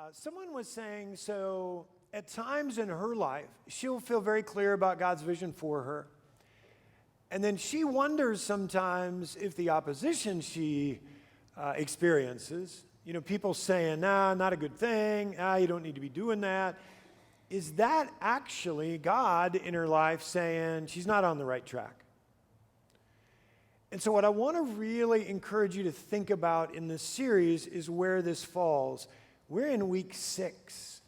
Someone was saying, so at times in her life, she'll feel very clear about God's vision for her. And then she wonders sometimes if the opposition she experiences, people saying, nah, not a good thing, you don't need to be doing that, is that actually God in her life saying she's not on the right track? And so what I want to really encourage you to think about in this series is where this falls. We're in week 6.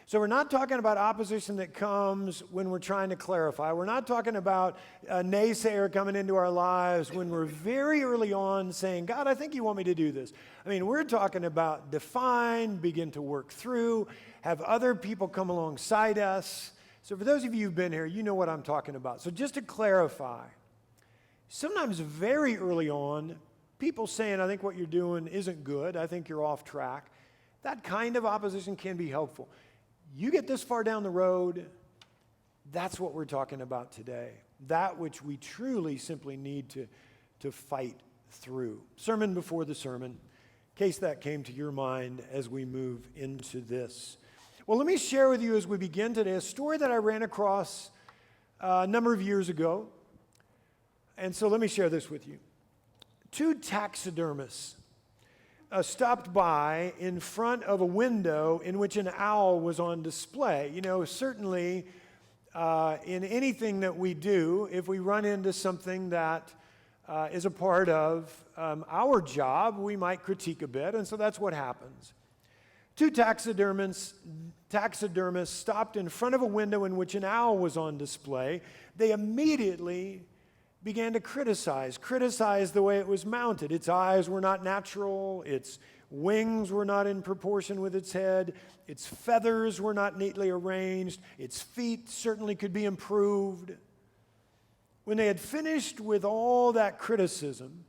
So we're not talking about opposition that comes when we're trying to clarify. We're not talking about a naysayer coming into our lives when we're very early on saying, God, I think you want me to do this. We're talking about define, begin to work through, have other people come alongside us. So for those of you who've been here, you know what I'm talking about. So just to clarify, sometimes very early on, people saying, I think what you're doing isn't good, I think you're off track, that kind of opposition can be helpful. You get this far down the road, that's what we're talking about today. That which we truly simply need to fight through. Sermon before the sermon, in case that came to your mind as we move into this. Well, let me share with you as we begin today a story that I ran across a number of years ago. And so let me share this with you. 2 taxidermists stopped by in front of a window in which an owl was on display. Certainly in anything that we do, if we run into something that is a part of our job, we might critique a bit, and so that's what happens. 2 taxidermists stopped in front of a window in which an owl was on display. They immediately began to criticize the way it was mounted. Its eyes were not natural, its wings were not in proportion with its head, its feathers were not neatly arranged, its feet certainly could be improved. When they had finished with all that criticism,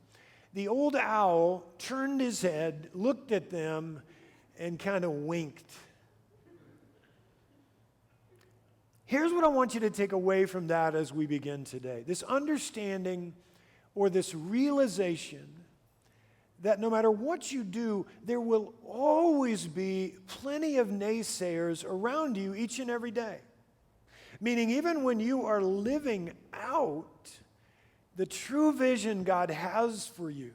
the old owl turned his head, looked at them, and kind of winked. Here's what I want you to take away from that as we begin today. This understanding or this realization that no matter what you do, there will always be plenty of naysayers around you each and every day. Meaning even when you are living out the true vision God has for you,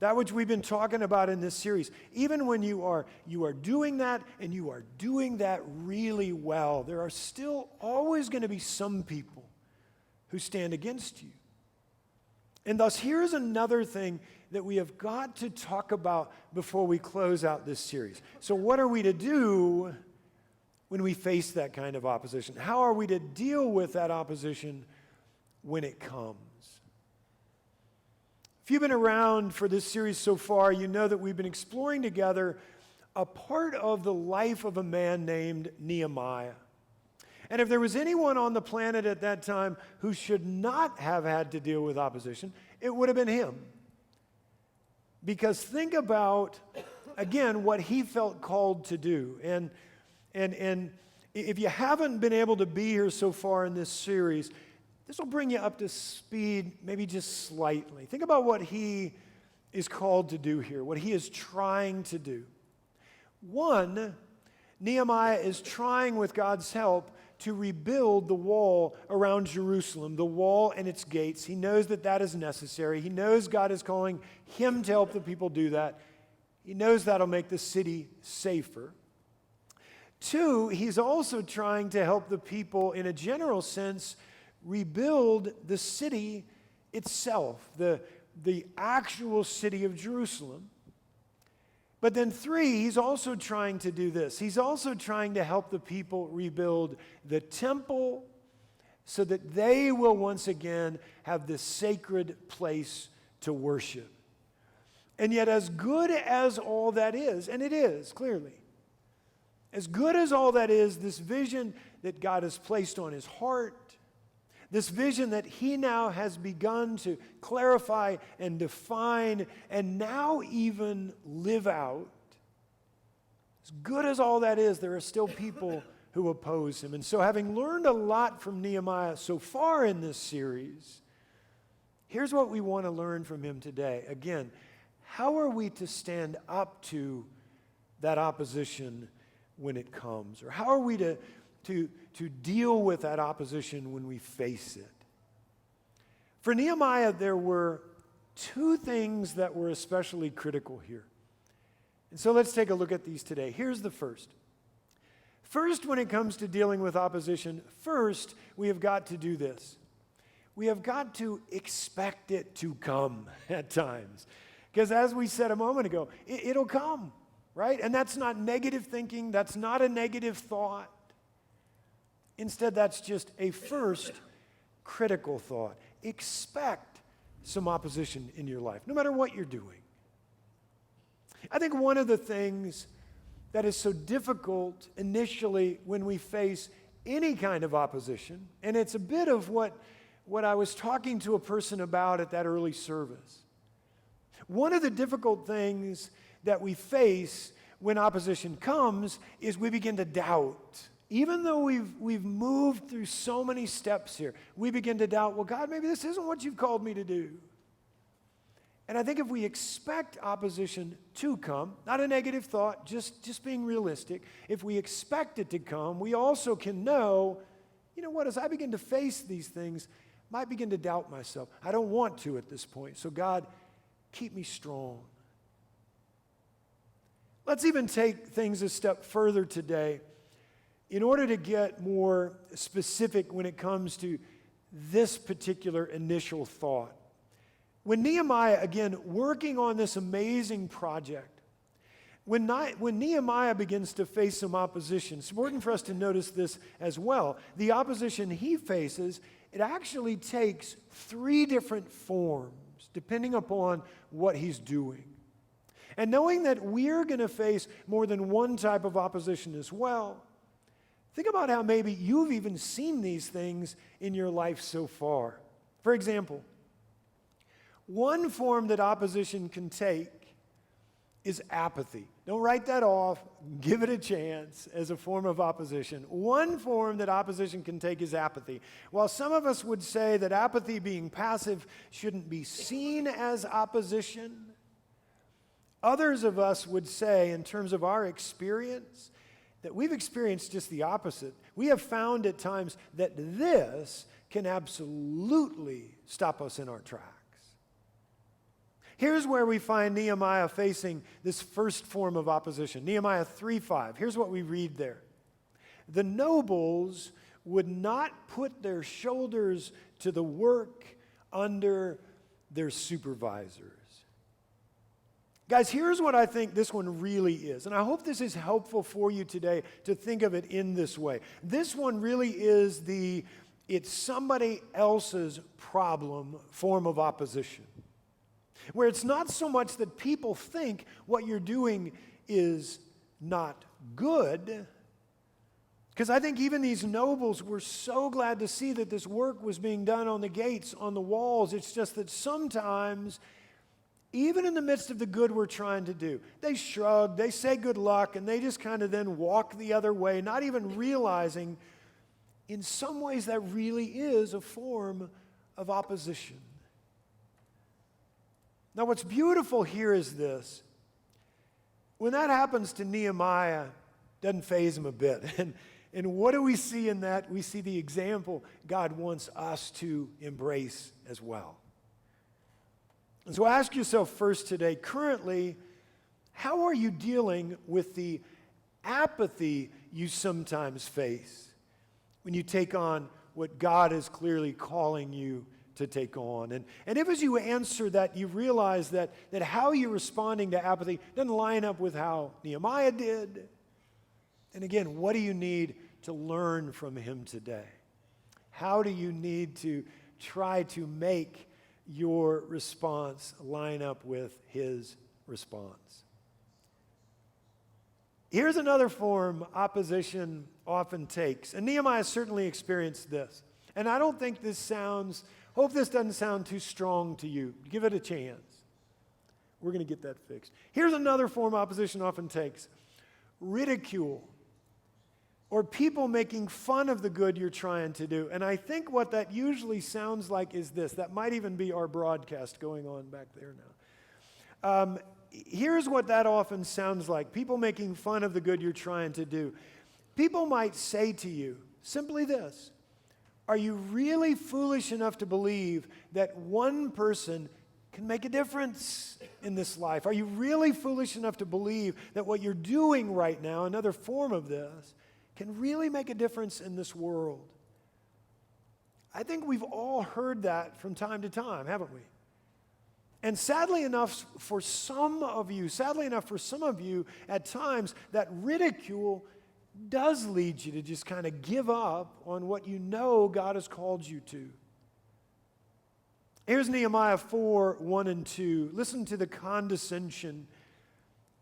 that which we've been talking about in this series, even when you are doing that and you are doing that really well, there are still always going to be some people who stand against you. And thus, here's another thing that we have got to talk about before we close out this series. So what are we to do when we face that kind of opposition? How are we to deal with that opposition when it comes? If you've been around for this series so far, you know that we've been exploring together a part of the life of a man named Nehemiah. And if there was anyone on the planet at that time who should not have had to deal with opposition, it would have been him. Because think about, again, what he felt called to do. And if you haven't been able to be here so far in this series, this will bring you up to speed, maybe just slightly. Think about what he is called to do here, what he is trying to do. 1, Nehemiah is trying, with God's help, to rebuild the wall around Jerusalem, the wall and its gates. He knows that that is necessary. He knows God is calling him to help the people do that. He knows that'll make the city safer. 2, he's also trying to help the people, in a general sense, rebuild the city itself, the actual city of Jerusalem. But then 3, he's also trying to do this. He's also trying to help the people rebuild the temple so that they will once again have this sacred place to worship. And yet, as good as all that is, and it is, clearly, as good as all that is, this vision that God has placed on his heart, this vision that he now has begun to clarify and define and now even live out, as good as all that is, there are still people who oppose him. And so, having learned a lot from Nehemiah so far in this series, here's what we want to learn from him today. Again, how are we to stand up to that opposition when it comes? Or how are we to deal with that opposition when we face it? For Nehemiah, there were two things that were especially critical here. And so let's take a look at these today. Here's the first. First, when it comes to dealing with opposition, first, we have got to do this. We have got to expect it to come at times. Because as we said a moment ago, it'll come, right? And that's not negative thinking. That's not a negative thought. Instead, that's just a first critical thought. Expect some opposition in your life, no matter what you're doing. I think one of the things that is so difficult initially when we face any kind of opposition, and it's a bit of what I was talking to a person about at that early service. One of the difficult things that we face when opposition comes is we begin to doubt. Even though we've moved through so many steps here, we begin to doubt, well, God, maybe this isn't what you've called me to do. And I think if we expect opposition to come, not a negative thought, just being realistic, if we expect it to come, we also can know, you know what, as I begin to face these things, I might begin to doubt myself. I don't want to at this point. So God, keep me strong. Let's even take things a step further today in order to get more specific when it comes to this particular initial thought. When Nehemiah, again, working on this amazing project, when Nehemiah begins to face some opposition, it's important for us to notice this as well. The opposition he faces, it actually takes three different forms, depending upon what he's doing. And knowing that we're going to face more than one type of opposition as well, think about how maybe you've even seen these things in your life so far. For example, one form that opposition can take is apathy. Don't write that off. Give it a chance as a form of opposition. One form that opposition can take is apathy. While some of us would say that apathy, being passive, shouldn't be seen as opposition, others of us would say, in terms of our experience, that we've experienced just the opposite. We have found at times that this can absolutely stop us in our tracks. Here's where we find Nehemiah facing this first form of opposition. Nehemiah 3:5. Here's what we read there. The nobles would not put their shoulders to the work under their supervisors. Guys, here's what I think this one really is. And I hope this is helpful for you today to think of it in this way. This one really is it's somebody else's problem form of opposition. Where it's not so much that people think what you're doing is not good. Because I think even these nobles were so glad to see that this work was being done on the gates, on the walls. It's just that sometimes, even in the midst of the good we're trying to do, they shrug, they say good luck, and they just kind of then walk the other way, not even realizing in some ways that really is a form of opposition. Now, what's beautiful here is this. When that happens to Nehemiah, it doesn't faze him a bit. And what do we see in that? We see the example God wants us to embrace as well. And so ask yourself first today, currently, how are you dealing with the apathy you sometimes face when you take on what God is clearly calling you to take on? And if as you answer that, you realize that how you're responding to apathy doesn't line up with how Nehemiah did, and again, what do you need to learn from him today? How do you need to try to make your response line up with his response? Here's another form opposition often takes, and Nehemiah certainly experienced this. And I don't think hope this doesn't sound too strong to you. Give it a chance. We're going to get that fixed. Here's another form opposition often takes: ridicule, or people making fun of the good you're trying to do. And I think what that usually sounds like is this. That might even be our broadcast going on back there now. here's what that often sounds like. People making fun of the good you're trying to do. People might say to you simply this: are you really foolish enough to believe that one person can make a difference in this life? Are you really foolish enough to believe that what you're doing right now, another form of this, can really make a difference in this world? I think we've all heard that from time to time, haven't we? And sadly enough for some of you, at times, that ridicule does lead you to just kind of give up on what you know God has called you to. Here's Nehemiah 4, 1 and 2. Listen to the condescension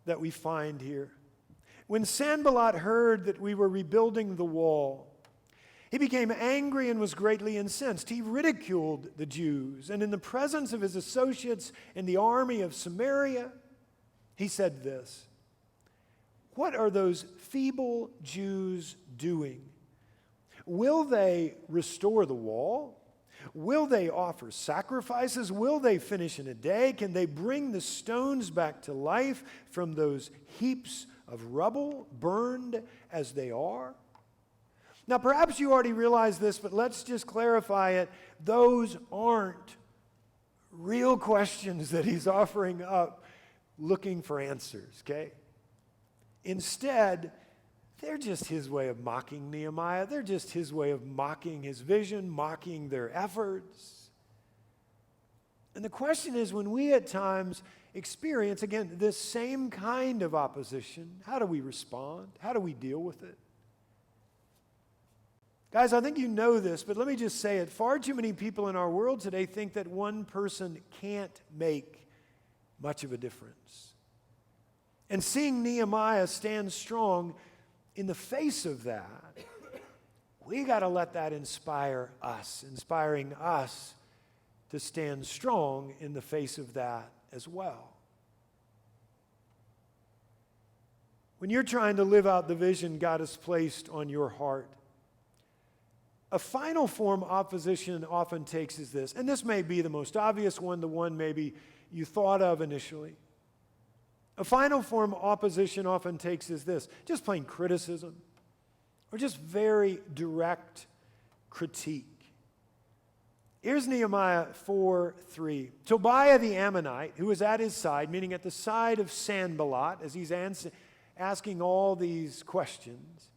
that we find here. When Sanballat heard that we were rebuilding the wall, he became angry and was greatly incensed. He ridiculed the Jews, and in the presence of his associates in the army of Samaria, he said this: "What are those feeble Jews doing? Will they restore the wall? Will they offer sacrifices? Will they finish in a day? Can they bring the stones back to life from those heaps of rubble, burned as they are?" Now, perhaps you already realize this, but let's just clarify it. Those aren't real questions that he's offering up looking for answers, okay? Instead, they're just his way of mocking Nehemiah. They're just his way of mocking his vision, mocking their efforts. And the question is, when we at times experience, again, this same kind of opposition, how do we respond? How do we deal with it? Guys, I think you know this, but let me just say it. Far too many people in our world today think that one person can't make much of a difference. And seeing Nehemiah stand strong in the face of that, we got to let that inspiring us to stand strong in the face of that as well. When you're trying to live out the vision God has placed on your heart, a final form opposition often takes is this, and this may be the most obvious one, the one maybe you thought of initially. A final form opposition often takes is this: just plain criticism, or just very direct critique. Here's Nehemiah 4:3. Tobiah the Ammonite, who was at his side, meaning at the side of Sanballat, as he's asking all these questions,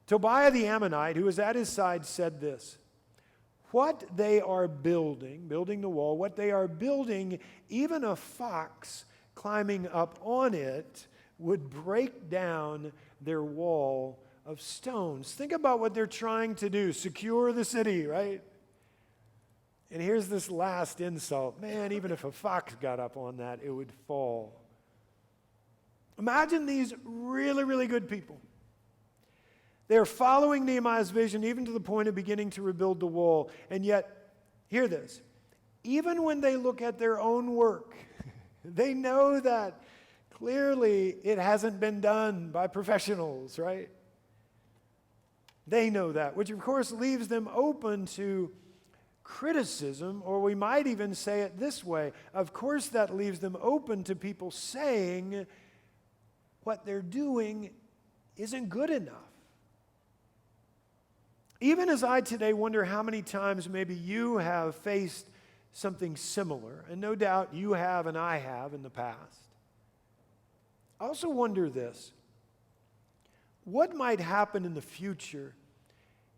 Tobiah the Ammonite, who was at his side, said this: "What they are building the wall, what they are building, even a fox climbing up on it would break down their wall of stones." Think about what they're trying to do: secure the city, right? And here's this last insult: man, even if a fox got up on that, it would fall. Imagine these really, really good people. They're following Nehemiah's vision even to the point of beginning to rebuild the wall. And yet, hear this, even when they look at their own work, they know that clearly it hasn't been done by professionals, right? They know that, which of course leaves them open to criticism, or we might even say it this way. Of course, that leaves them open to people saying what they're doing isn't good enough. Even as I today wonder how many times maybe you have faced something similar, and no doubt you have and I have in the past. I also wonder this: what might happen in the future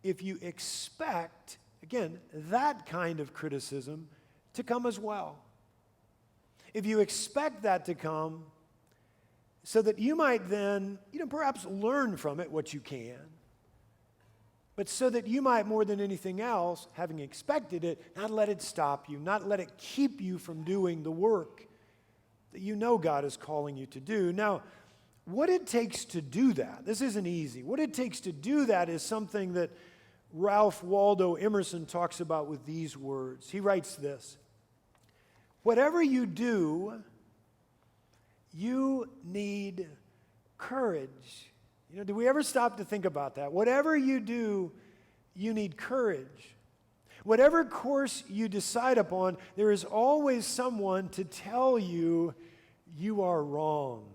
if you expect, again, that kind of criticism to come as well? If you expect that to come so that you might then, perhaps learn from it what you can, but so that you might, more than anything else, having expected it, not let it stop you, not let it keep you from doing the work that you know God is calling you to do. Now, what it takes to do that, this isn't easy. What it takes to do that is something that Ralph Waldo Emerson talks about with these words. He writes this: whatever you do, you need courage. Do we ever stop to think about that? Whatever you do, you need courage. Whatever course you decide upon, there is always someone to tell you you are wrong.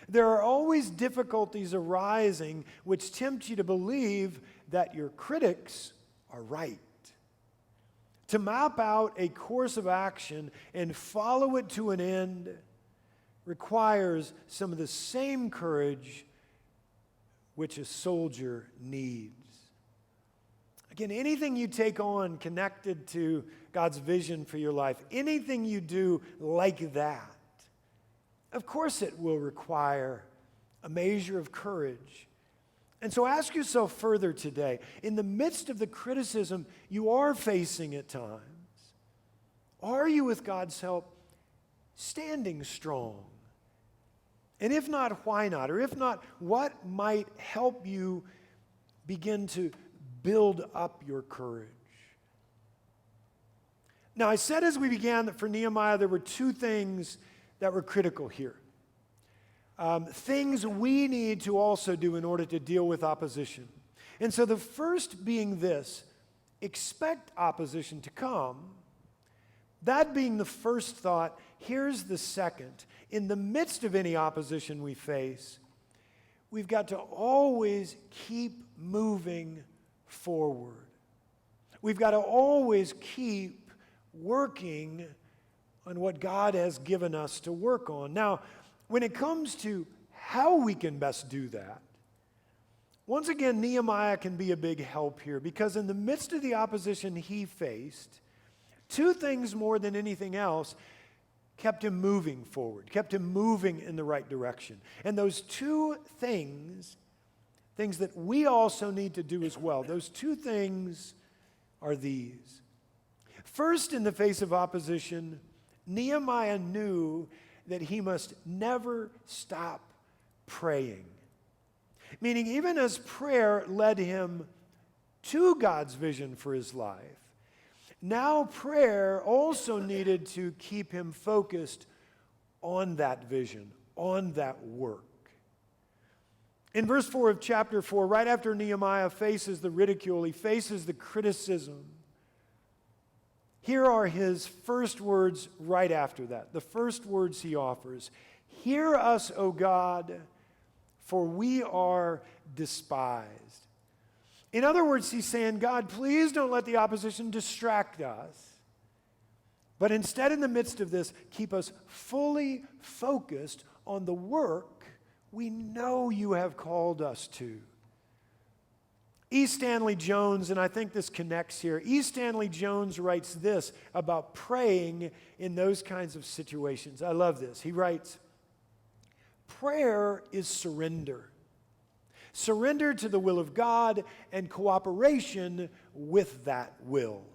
There are always difficulties arising which tempt you to believe that your critics are right. To map out a course of action and follow it to an end requires some of the same courage which a soldier needs. Again, anything you take on connected to God's vision for your life, anything you do like that, of course it will require a measure of courage. And so ask yourself further today, in the midst of the criticism you are facing at times, are you, with God's help, standing strong? And if not, why not? Or if not, what might help you begin to build up your courage? Now, I said as we began that for Nehemiah there were two things that were critical here. Things we need to also do in order to deal with opposition. And so the first being this: expect opposition to come. That being the first thought, here's the second. In the midst of any opposition we face, we've got to always keep moving forward. We've got to always keep working on what God has given us to work on. Now, when it comes to how we can best do that, once again, Nehemiah can be a big help here, because in the midst of the opposition he faced, two things more than anything else kept him moving forward, kept him moving in the right direction. And those two things that we also need to do as well, those two things are these. First, in the face of opposition, Nehemiah knew that he must never stop praying. Meaning, even as prayer led him to God's vision for his life, now prayer also needed to keep him focused on that vision, on that work. In verse 4 of chapter 4, right after Nehemiah faces the ridicule, he faces the criticism, here are his first words right after that. The first words he offers: "Hear us, O God, for we are despised." In other words, he's saying, God, please don't let the opposition distract us. But instead, in the midst of this, keep us fully focused on the work we know you have called us to. E. Stanley Jones, and I think this connects here, E. Stanley Jones writes this about praying in those kinds of situations. I love this. He writes, "Prayer is surrender. Surrender to the will of God and cooperation with that will.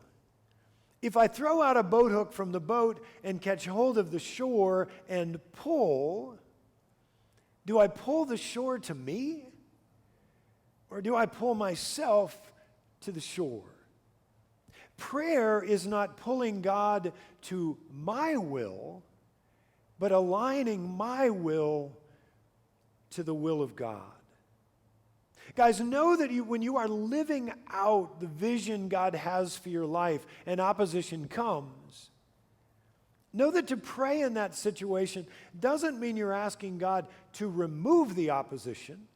If I throw out a boat hook from the boat and catch hold of the shore and pull, do I pull the shore to me? Or do I pull myself to the shore?" Prayer is not pulling God to my will, but aligning my will to the will of God. Guys, know that when you are living out the vision God has for your life and opposition comes, know that to pray in that situation doesn't mean you're asking God to remove the opposition.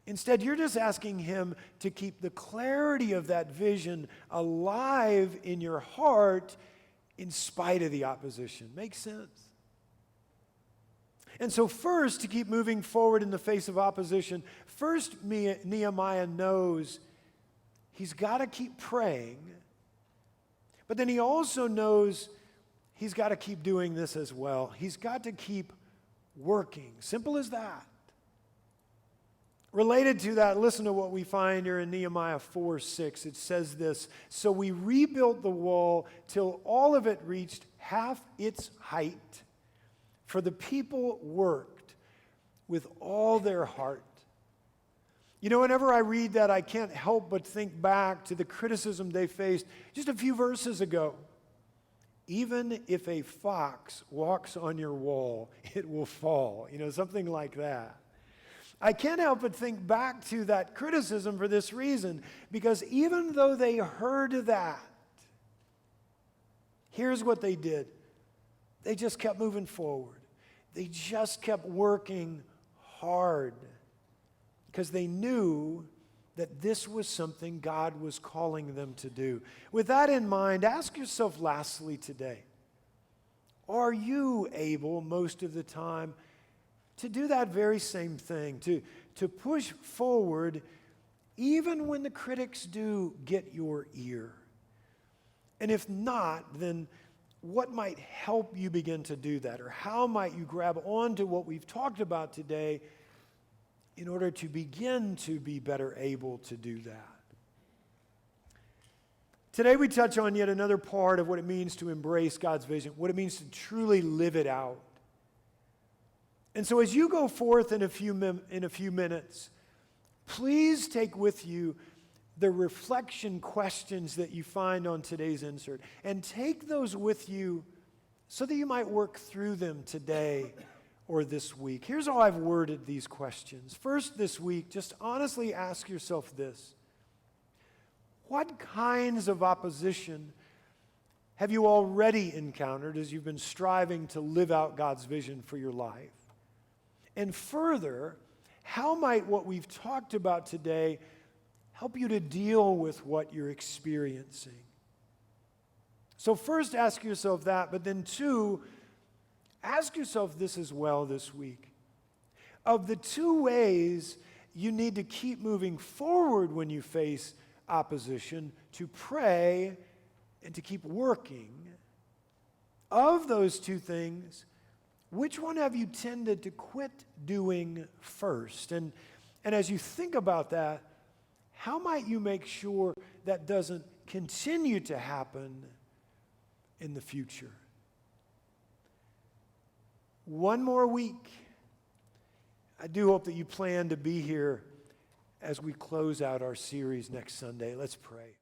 Instead, you're just asking him to keep the clarity of that vision alive in your heart in spite of the opposition. Makes sense? And so first, to keep moving forward in the face of opposition, first Nehemiah knows he's got to keep praying, but then he also knows he's got to keep doing this as well. He's got to keep working. Simple as that. Related to that, listen to what we find here in Nehemiah 4:6. It says this: "So we rebuilt the wall till all of it reached half its height, for the people worked with all their heart." You know, whenever I read that, I can't help but think back to the criticism they faced just a few verses ago. Even if a fox walks on your wall, it will fall. You know, something like that. I can't help but think back to that criticism for this reason, because even though they heard that, here's what they did. They just kept moving forward. They just kept working hard because they knew that this was something God was calling them to do. With that in mind, ask yourself lastly today, are you able most of the time to do that very same thing, to push forward even when the critics do get your ear? And if not, then what might help you begin to do that? Or how might you grab onto what we've talked about today in order to begin to be better able to do that? Today we touch on yet another part of what it means to embrace God's vision, what it means to truly live it out. And so as you go forth in a few minutes, please take with you the reflection questions that you find on today's insert, and take those with you so that you might work through them today or this week. Here's how I've worded these questions. First, this week, just honestly ask yourself this: what kinds of opposition have you already encountered as you've been striving to live out God's vision for your life? And further, how might what we've talked about today help you to deal with what you're experiencing? So first, ask yourself that, but then two, ask yourself this as well this week. Of the two ways you need to keep moving forward when you face opposition, to pray and to keep working, of those two things, which one have you tended to quit doing first? And as you think about that, how might you make sure that doesn't continue to happen in the future? One more week. I do hope that you plan to be here as we close out our series next Sunday. Let's pray.